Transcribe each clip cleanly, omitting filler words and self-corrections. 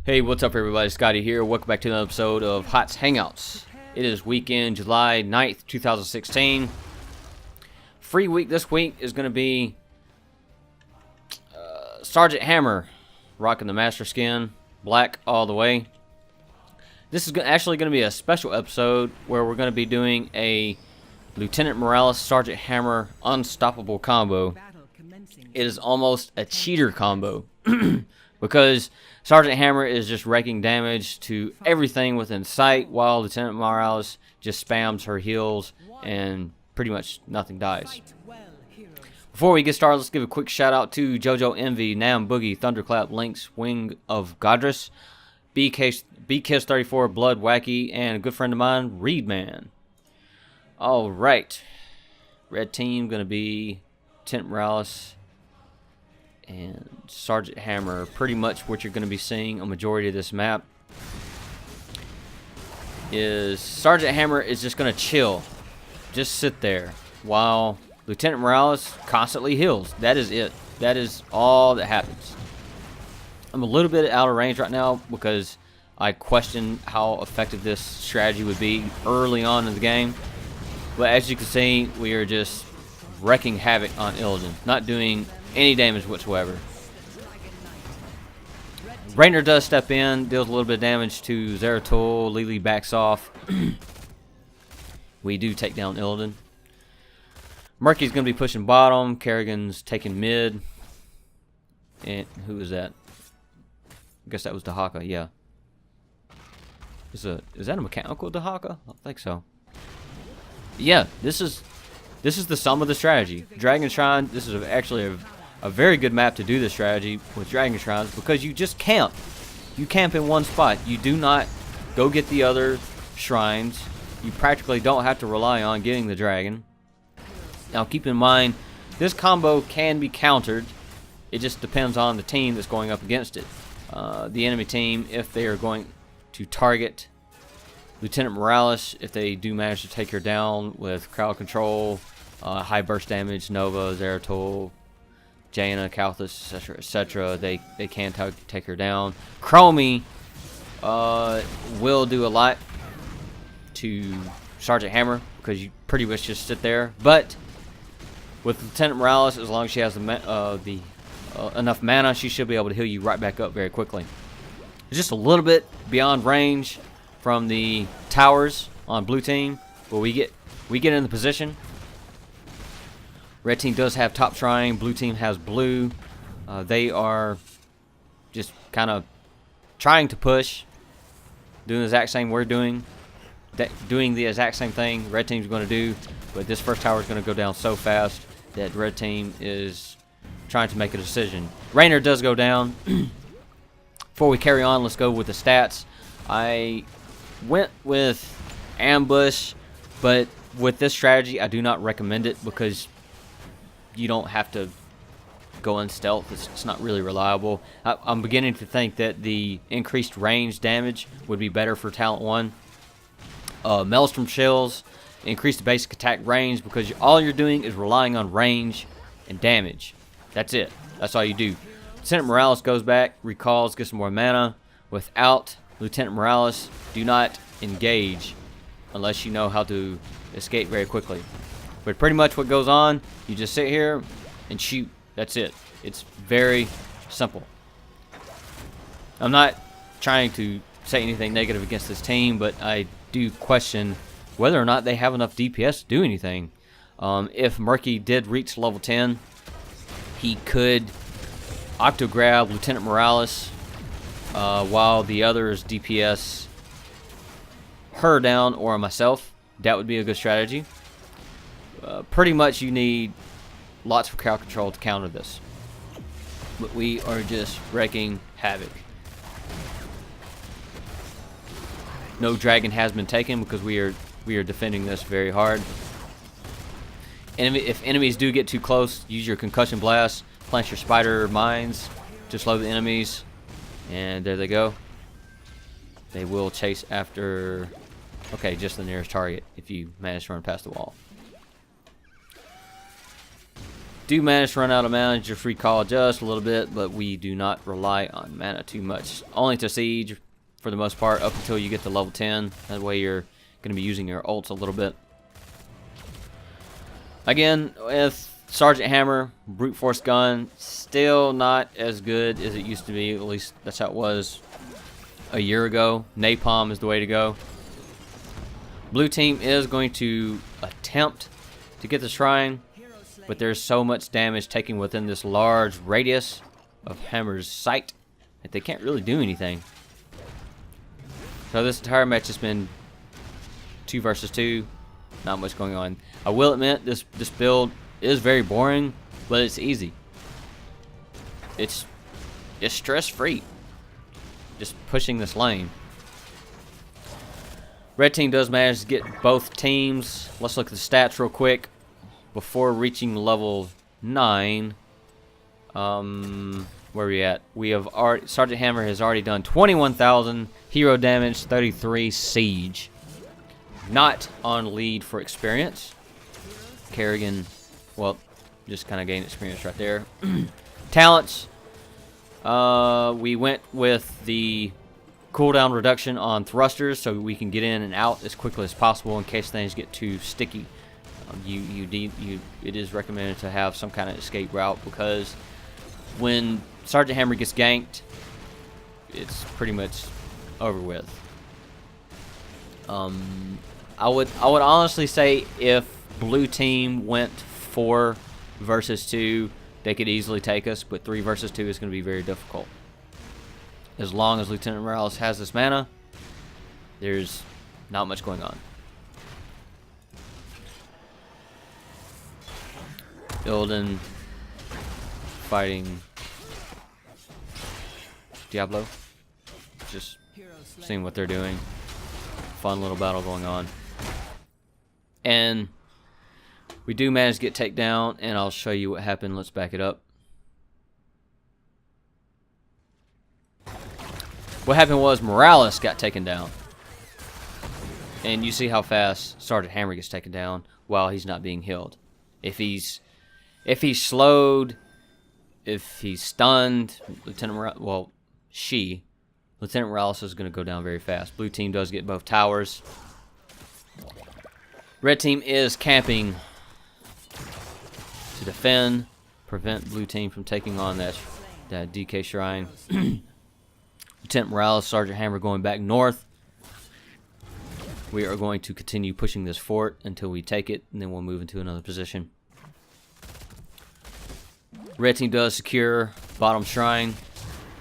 Hey, what's up everybody? Scotty here. Welcome back to another episode of Hot's Hangouts. It is weekend, July 9th, 2016. Free week this week is going to be Sergeant Hammer rocking the master skin, black all the way. This is actually going to be a special episode where we're going to be doing a Lieutenant Morales Sergeant Hammer unstoppable combo. It is almost a cheater combo because Sergeant Hammer is just wreaking damage to everything within sight, while Lieutenant Morales just spams her heals and pretty much nothing dies. Before we get started, let's give a quick shout out to JoJo Envy, Nam Boogie, Thunderclap, Lynx, Wing of Godress, BKiss34, Blood Wacky, and a good friend of mine, Reedman. Alright. Red team gonna be Lieutenant Morales and Sergeant Hammer. Pretty much what you're going to be seeing a majority of this map is Sergeant Hammer is just going to chill, just sit there while Lieutenant Morales constantly heals. That is it. That is all that happens. I'm a little bit out of range right now because I question how effective this strategy would be early on in the game, but as you can see, we are just wreaking havoc on Illidan, not doing any damage whatsoever. Rainer does step in, deals a little bit of damage to Zeratul. Lily backs off. We do take down Illidan. Murky's going to be pushing bottom. Kerrigan's taking mid. And who is that? I guess that was Dahaka, yeah. Is that a mechanical Dahaka? I think so. Yeah, this is the sum of the strategy. Dragon Shrine, this is actually a very good map to do this strategy with Dragon Shrines because you just camp. You camp in one spot. You do not go get the other shrines. You practically don't have to rely on getting the dragon. Now keep in mind, this combo can be countered. It just depends on the team that's going up against it. The enemy team, if they are going to target Lieutenant Morales, if they do manage to take her down with crowd control, high burst damage, Nova, Zeratul, Jaina, Kalthus, etc., they can take her down. Chromie will do a lot to Sergeant Hammer because you pretty much just sit there. But with Lieutenant Morales, as long as she has enough mana, she should be able to heal you right back up very quickly. It's just a little bit beyond range from the towers on blue team, but we get in the position. Red team does have top shrine, blue team has blue. They are just kind of trying to push, doing the exact same we're doing, doing the exact same thing red team's going to do, but this first tower is going to go down so fast that red team is trying to make a decision. Rainer does go down. Before we carry on, let's go with the stats. I went with ambush, but with this strategy I do not recommend it because you don't have to go in stealth. It's not really reliable. I'm beginning to think that the increased range damage would be better for Talent 1. Maelstrom Shells increase the basic attack range because all you're doing is relying on range and damage. That's it. That's all you do. Lieutenant Morales goes back, recalls, gets some more mana. Without Lieutenant Morales, do not engage unless you know how to escape very quickly. But pretty much what goes on, you just sit here and shoot. That's it. It's very simple. I'm not trying to say anything negative against this team, but I do question whether or not they have enough DPS to do anything. If Murky did reach level 10, he could octograb Lieutenant Morales while the others DPS her down or myself. That would be a good strategy. Pretty much you need lots of crowd control to counter this. But we are just wreaking havoc. No dragon has been taken because we are defending this very hard. If enemies do get too close, use your concussion blast, plant your spider mines to slow the enemies, and there they go. They will chase after, okay, just the nearest target if you manage to run past the wall. do manage to run out of mana, just recall just a little bit, but we do not rely on mana too much. Only to siege, for the most part, up until you get to level 10. That way you're going to be using your ults a little bit. Again, with Sergeant Hammer, brute force gun, still not as good as it used to be. At least that's how it was a year ago. Napalm is the way to go. Blue team is going to attempt to get the shrine, but there's so much damage taken within this large radius of Hammer's sight that they can't really do anything. So this entire match has been 2 versus 2. Not much going on. I will admit this build is very boring, but it's easy. It's stress-free. Just pushing this lane. Red team does manage to get both teams. Let's look at the stats real quick. Before reaching level 9, where are we at? We have already, Sergeant Hammer has already done 21,000 hero damage, 33 siege. Not on lead for experience. Kerrigan, well, just kind of gained experience right there. Talents. We went with the cooldown reduction on thrusters so we can get in and out as quickly as possible in case things get too sticky. It is recommended to have some kind of escape route, because when Sergeant Hammer gets ganked, it's pretty much over with. I would honestly say if blue team went 4 versus 2, they could easily take us, but 3 versus 2 is going to be very difficult. As long as Lieutenant Morales has this mana, there's not much going on. Illidan fighting Diablo. Just seeing what they're doing. Fun little battle going on. And we do manage to get takedown, and I'll show you what happened. Let's back it up. What happened was Morales got taken down. And you see how fast Sergeant Hammer gets taken down while he's not being healed. If he's slowed, if he's stunned, Lieutenant Morales is going to go down very fast. Blue team does get both towers. Red team is camping to defend, prevent blue team from taking on that DK shrine. Lieutenant Morales, Sergeant Hammer going back north. We are going to continue pushing this fort until we take it, and then we'll move into another position. Red team does secure bottom shrine.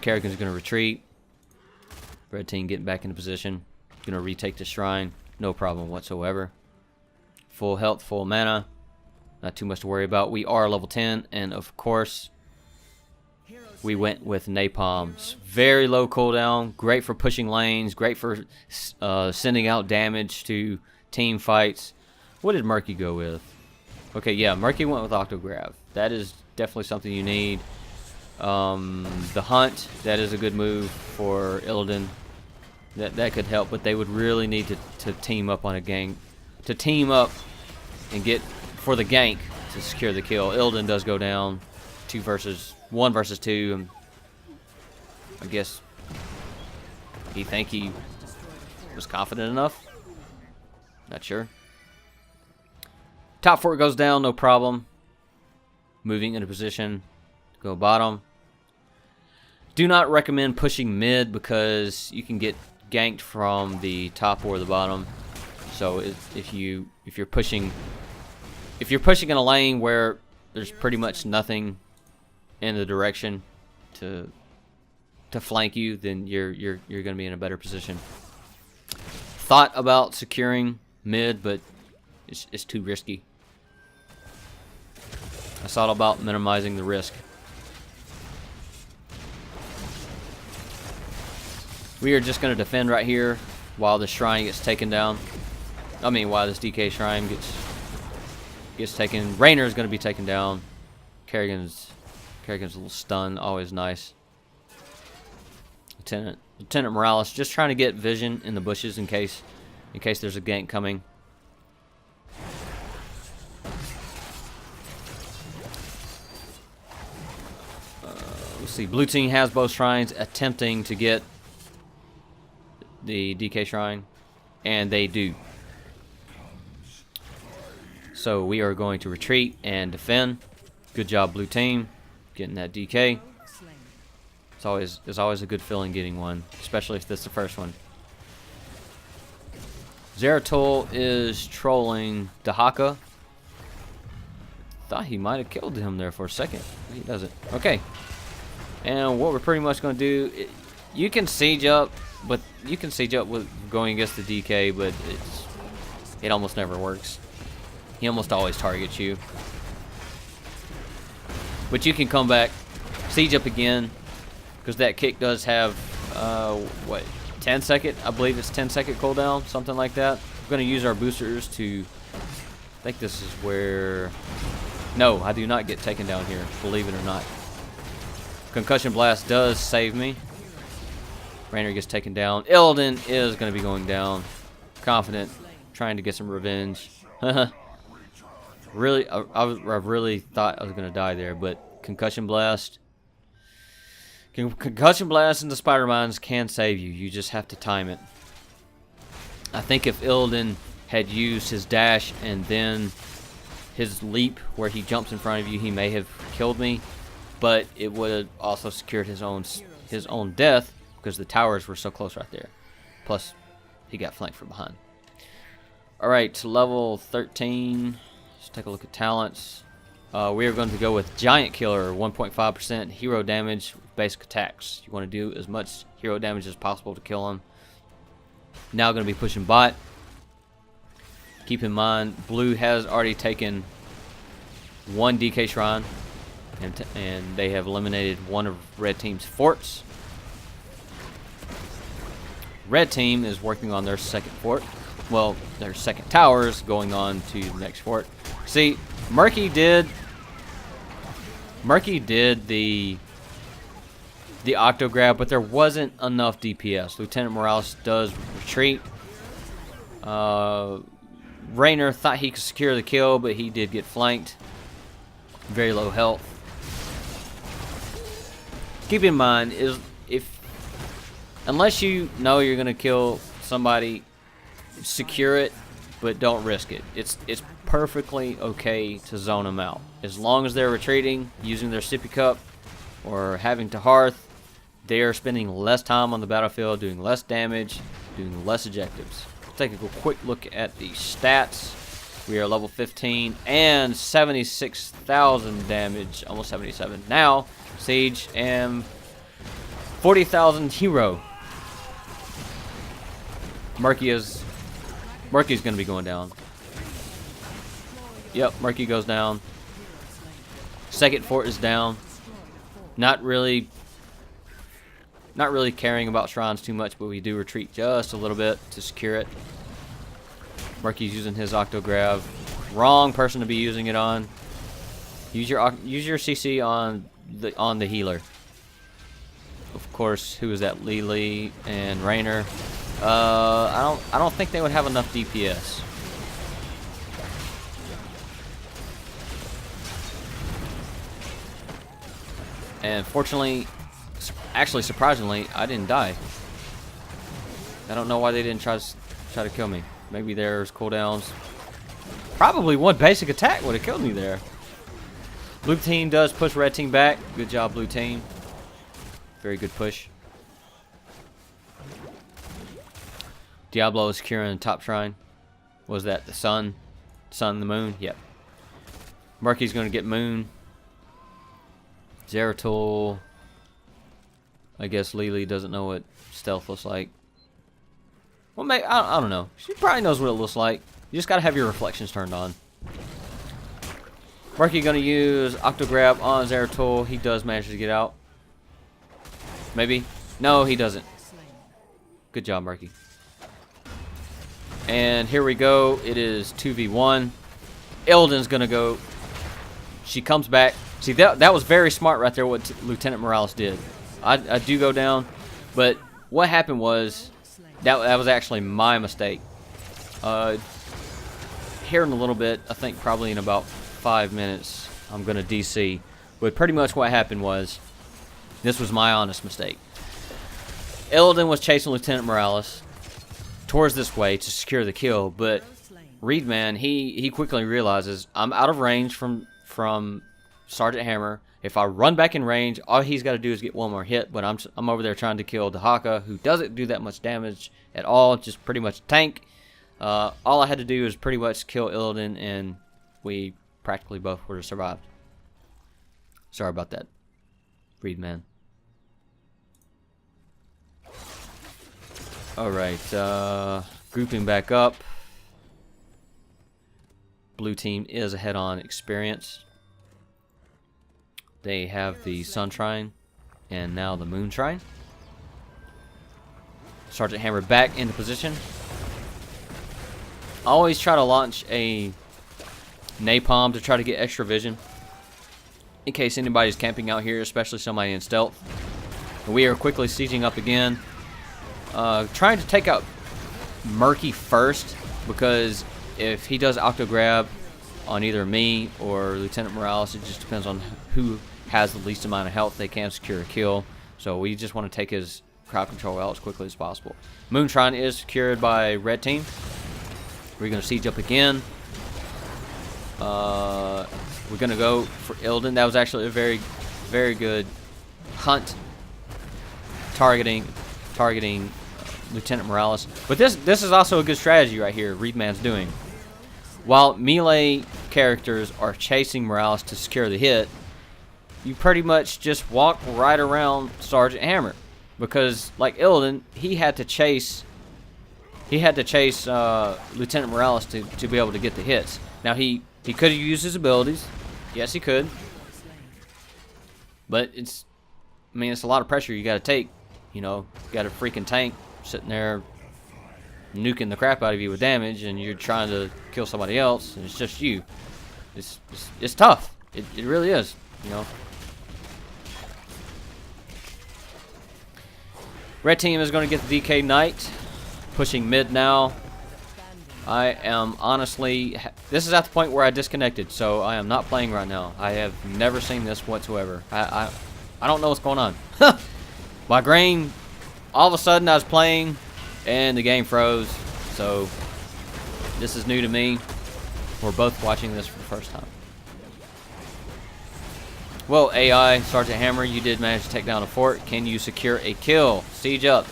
Kerrigan's going to retreat. Red team getting back into position. Going to retake the shrine. No problem whatsoever. Full health, full mana. Not too much to worry about. We are level 10, and of course, we went with Napalms. Very low cooldown. Great for pushing lanes. Great for sending out damage to team fights. What did Murky go with? Okay, yeah, Murky went with Octograph. That is definitely something you need. The Hunt, that is a good move for Illidan. That could help, but they would really need to team up on a gank. To team up and get for the gank to secure the kill. Illidan does go down 1 versus 2. And I guess he was confident enough. Not sure. Top fort goes down, no problem. Moving into position, go bottom. Do not recommend pushing mid because you can get ganked from the top or the bottom. So if you're pushing in a lane where there's pretty much nothing in the direction to flank you, then you're going to be in a better position. Thought about securing mid, but it's too risky. I thought about minimizing the risk. We are just going to defend right here while the shrine gets taken down. I mean, while this DK shrine gets taken. Raynor is going to be taken down. Kerrigan's a little stunned. Always nice. Lieutenant Morales just trying to get vision in the bushes in case there's a gank coming. see, blue team has both shrines attempting to get the DK shrine, and they do. So we are going to retreat and defend. Good job, blue team, getting that DK. It's always a good feeling getting one, especially if this is the first one. Zeratul is trolling Dahaka. Thought he might have killed him there for a second. He doesn't. Okay. And what we're pretty much going to do, you can siege up, with going against the DK, but it almost never works. He almost always targets you. But you can come back, siege up again, because that kick does have, what, 10 second? I believe it's 10-second cooldown, something like that. We're going to use our boosters to, I think this is where, no, I do not get taken down here, believe it or not. Concussion Blast does save me. Rainer gets taken down. Illidan is going to be going down. Confident, trying to get some revenge. Really, I really thought I was going to die there, but Concussion Blast. Concussion Blast and the Spider Mines can save you. You just have to time it. I think if Illidan had used his dash and then his leap where he jumps in front of you, he may have killed me, but it would have also secured his own death because the towers were so close right there. Plus, he got flanked from behind. All right, to level 13. Let's take a look at talents. We are going to go with Giant Killer, 1.5% hero damage with basic attacks. You want to do as much hero damage as possible to kill him. Now going to be pushing bot. Keep in mind, blue has already taken one DK shrine, and they have eliminated one of red team's forts. Red team is working on their second fort. Well, their second tower is going on to the next fort. See, Murky did the octo grab, but there wasn't enough DPS. Lieutenant Morales does retreat. Rainer thought he could secure the kill, but he did get flanked. Very low health. Keep in mind, unless you know you're gonna kill somebody, secure it, but don't risk it. It's perfectly okay to zone them out as long as they're retreating, using their sippy cup, or having to hearth. They are spending less time on the battlefield, doing less damage, doing less objectives. Take a quick look at the stats. We are level 15 and 76,000 damage, almost 77 now. Siege and 40,000 hero. Murky's going to be going down. Yep, Murky goes down. Second fort is down. Not really caring about shrines too much, but we do retreat just a little bit to secure it. Murky's using his octo grab. Wrong person to be using it on. Use your CC on the healer. Of course, who is that? Lily and Rainer. I don't think they would have enough DPS. And fortunately, actually surprisingly, I didn't die. I don't know why they didn't try to kill me. Maybe there's cooldowns. Probably one basic attack would have killed me there. Blue team does push red team back. Good job, blue team. Very good push. Diablo is securing the top shrine. What was that? The sun? Sun, the moon? Yep. Murky's going to get moon. Zeratul. I guess Lily doesn't know what stealth looks like. Well, maybe, I don't know. She probably knows what it looks like. You just got to have your reflections turned on. Murky going to use Octo Grab on Zeratul. He does manage to get out. Maybe. No, he doesn't. Good job, Murky. And here we go. It is 2v1. Illidan's going to go. She comes back. See, that was very smart right there what Lieutenant Morales did. I do go down. But what happened was, that was actually my mistake. Here in a little bit, I think probably in about 5 minutes, I'm going to DC. But pretty much what happened was, This was my honest mistake. Illidan was chasing Lieutenant Morales towards this way to secure the kill, but Reedman, he quickly realizes I'm out of range from Sergeant Hammer. If I run back in range, all he's got to do is get one more hit, but I'm over there trying to kill Dahaka, who doesn't do that much damage at all, just pretty much a tank. All I had to do is pretty much kill Illidan, and we practically both would have survived. Sorry about that, Reedman. Alright, grouping back up. Blue team is ahead on experience. They have the Sun Shrine and now the Moon Shrine. Sergeant Hammer back into position. Always try to launch a napalm to try to get extra vision in case anybody's camping out here, especially somebody in stealth. We are quickly sieging up again. Trying to take out Murky first, because if he does octo grab on either me or Lieutenant Morales, it just depends on who has the least amount of health. They can secure a kill, so we just want to take his crowd control out as quickly as possible. Moonshine is secured by red team. We're going to siege up again. We're going to go for Illidan. That was actually a very, very good hunt targeting Lieutenant Morales. But this is also a good strategy right here Reedman's doing. While melee characters are chasing Morales to secure the hit, you pretty much just walk right around Sergeant Hammer, because like Illidan, he had to chase Lieutenant Morales to be able to get the hits. Now he could have used his abilities. Yes, he could. But it's a lot of pressure you got to take. You know, you got a freaking tank sitting there nuking the crap out of you with damage, and you're trying to kill somebody else, and it's just you. It's tough. It really is, you know. Red team is going to get the DK Knight, pushing mid now. I am honestly, this is at the point where I disconnected, so I am not playing right now. I have never seen this whatsoever. I don't know what's going on. My brain, all of a sudden I was playing and the game froze, so this is new to me. We're both watching this for the first time. Well, AI, Sergeant Hammer, you did manage to take down a fort. Can you secure a kill? Siege up.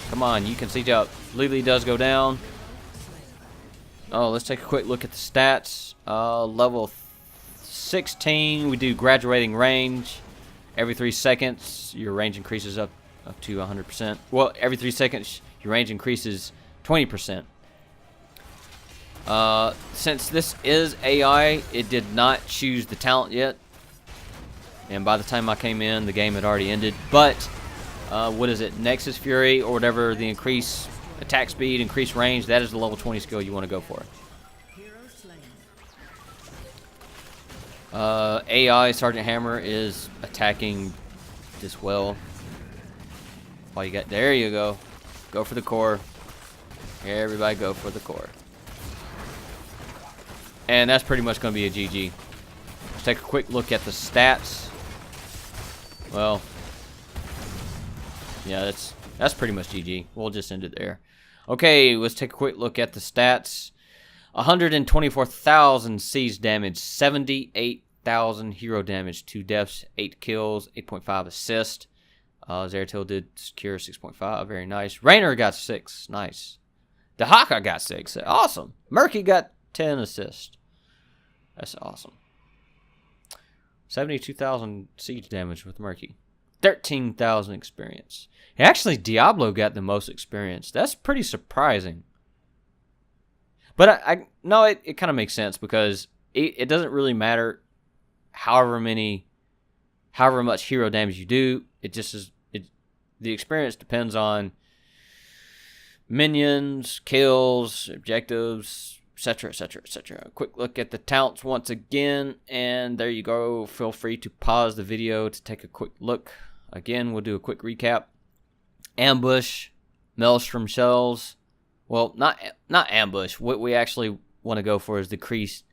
Come on, you can siege up. Lily does go down. Oh, let's take a quick look at the stats. Level 16, we do graduating range. Every 3 seconds, your range increases up to 100%. Well, every 3 seconds, your range increases 20%. Since this is AI, it did not choose the talent yet. And by the time I came in, the game had already ended. But, what is it? Nexus Fury, or whatever, the increase attack speed, increase range, that is the level 20 skill you want to go for. AI, Sergeant Hammer, is attacking this well. All you got, there you go. Go for the core. Everybody go for the core. And that's pretty much going to be a GG. Let's take a quick look at the stats. Well, yeah, that's pretty much GG. We'll just end it there. Okay, let's take a quick look at the stats. 124,000 siege damage, 78,000 hero damage, 2 deaths, 8 kills, 8.5 assist. Zeratil did secure 6.5, very nice. Raynor got 6, nice. Dahaka got 6, awesome. Murky got 10 assists. That's awesome. 72,000 siege damage with Murky. 13,000 experience. Actually, Diablo got the most experience. That's pretty surprising. But no, it kind of makes sense, because it doesn't really matter however much hero damage you do. It just is, the experience depends on minions, kills, objectives, etc., etc., etc. Quick look at the talents once again, and there you go. Feel free to pause the video to take a quick look. Again, we'll do a quick recap. Ambush, Maelstrom Shells. Well, not ambush. What we actually want to go for is decreased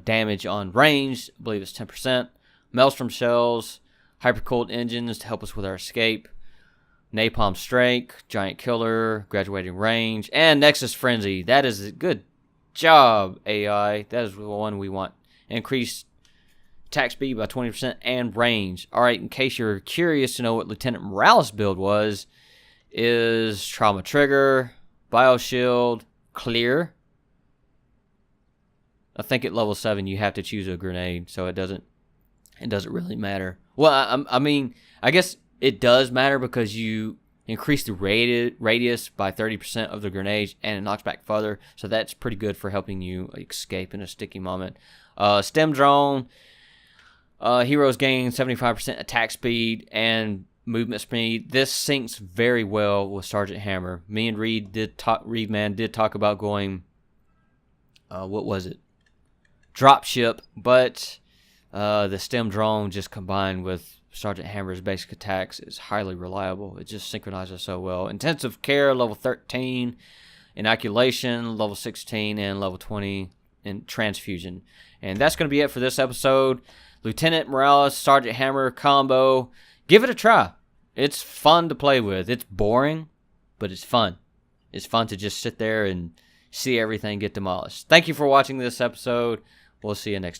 damage on range. I believe it's 10%. Maelstrom Shells, Hypercooled engines to help us with our escape. Napalm Strike, Giant Killer, Graduating Range, and Nexus Frenzy. That is a good job, AI. That is the one we want. Increased attack speed by 20% and range. Alright, in case you're curious to know what Lieutenant Morales' build was, is Trauma Trigger, Bioshield, Clear. I think at level 7 you have to choose a grenade, so it doesn't really matter. Well, I mean, I guess it does matter because you increase the radius by 30% of the grenade and it knocks back further, so that's pretty good for helping you escape in a sticky moment. Stem Drone, heroes gain 75% attack speed and movement speed. This syncs very well with Sergeant Hammer. Me and Reed did talk about going, what was it? Dropship, but the Stem Drone just combined with Sergeant Hammer's basic attacks is highly reliable. It just synchronizes so well. Intensive Care, level 13. Inoculation, level 16. And level 20 in Transfusion. And that's going to be it for this episode. Lieutenant Morales, Sergeant Hammer combo. Give it a try. It's fun to play with. It's boring, but it's fun. It's fun to just sit there and see everything get demolished. Thank you for watching this episode. We'll see you next time.